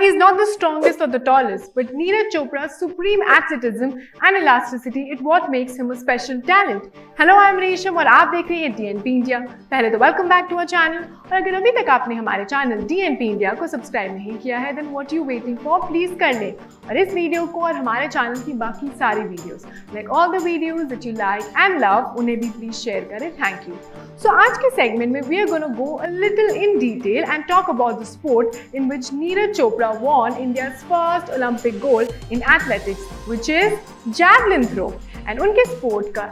he's not the strongest or the tallest, but Neeraj Chopra's supreme athleticism and elasticity is what makes him a special talent. Hello, I am रेशम और आप देख रहे हैं DNP India। पहले तो welcome back to our channel, और अगर अभी तक आपने हमारे चैनल DNP India को सब्सक्राइब नहीं किया है then what you waiting for, please कर लें। और इस वीडियो को और हमारे चैनल की बाकी सारी videos like all the videos that you like and love उन्हें भी प्लीज शेयर करें। Thank you. So आज के सेगमेंट में we are going to go a little in detail and talk about the sport in which Neeraj Chopra won India's first Olympic gold in athletics, which is javelin throw. And उनके sport का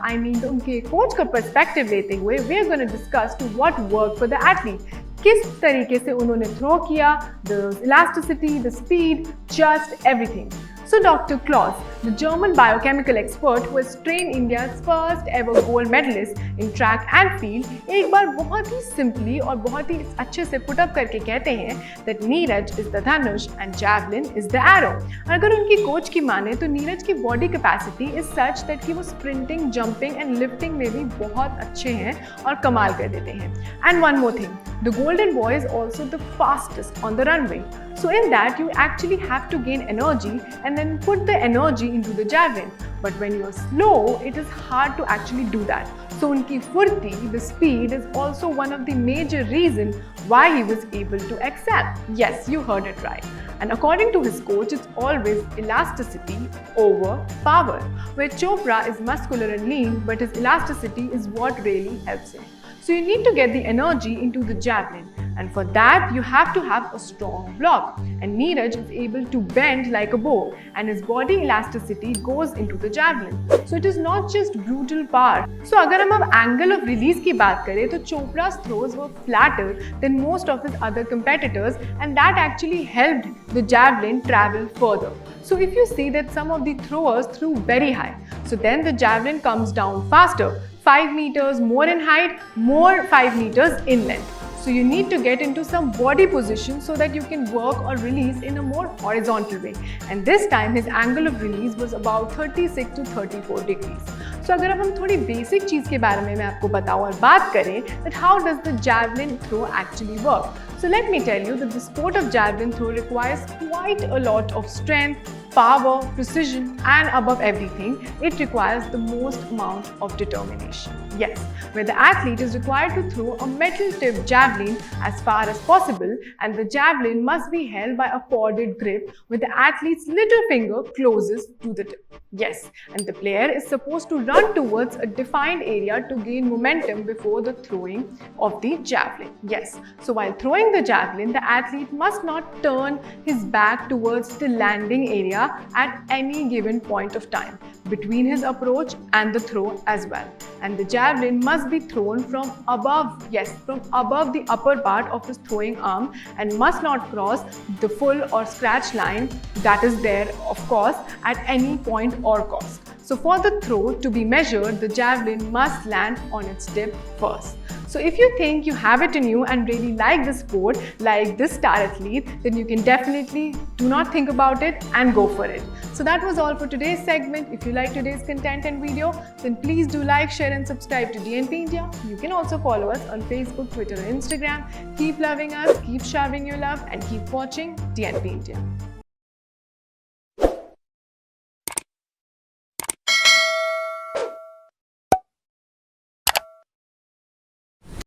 उनके coach का perspective लेते हुए we are going to discuss to what worked for the athlete. किस तरीके से उन्होंने थ्रो किया, the elasticity, the speed, just everything. So Dr. Klaus, the German biochemical expert who has trained India's first ever gold medalist in track and field, एक बार बहुत ही simply और बहुत ही अच्छे से put up करके कहते हैं that Neeraj is the dhanush and javelin is the arrow. अगर उनकी कोच की माने तो नीरज की body capacity is such that कि वो sprinting, jumping and lifting में भी बहुत अच्छे हैं और कमाल कर देते हैं. And one more thing, the golden boy is also the fastest on the runway. So in that you actually have to gain energy and then put the energy into the javelin. But when you are slow, it is hard to actually do that. So unki furti, the speed is also one of the major reasons why he was able to excel. Yes, you heard it right. And according to his coach, it's always elasticity over power, where Chopra is muscular and lean, but his elasticity is what really helps him. So you need to get the energy into the javelin, and for that you have to have a strong block. And Neeraj is able to bend like a bow, and his body elasticity goes into the javelin. So it is not just brutal power. So अगर हम अब angle of release की बात करें तो Chopra's throws were flatter than most of his other competitors, and that actually helped the javelin travel further. So if you see that some of the throwers threw very high, so then the javelin comes down faster. 5 meters more in height, more 5 meters in length. So you need to get into some body position so that you can work or release in a more horizontal way. And this time his angle of release was about 36 to 34 degrees. So अगर अब हम थोड़ी basic चीज़ के बारे में मैं आपको बताऊँ और बात करें that how does the javelin throw actually work? So let me tell you that the sport of javelin throw requires quite a lot of strength, power, precision, and above everything, it requires the most amount of determination. Yes, where the athlete is required to throw a metal-tipped javelin as far as possible, and the javelin must be held by a corded grip with the athlete's little finger closest to the tip. Yes, and the player is supposed to run towards a defined area to gain momentum before the throwing of the javelin. Yes, so while throwing the javelin, the athlete must not turn his back towards the landing area at any given point of time between his approach and the throw as well. And the javelin must be thrown from above, yes, from above the upper part of his throwing arm, and must not cross the full or scratch line that is there, of course, at any point or cost. So for the throw to be measured, the javelin must land on its tip first. So if you think you have it in you and really like the sport, like this star athlete, then you can definitely do not think about it and go for it. So that was all for today's segment. If you like today's content and video, then please do like, share and subscribe to DNP India. You can also follow us on Facebook, Twitter and Instagram. Keep loving us, keep showering your love and keep watching DNP India.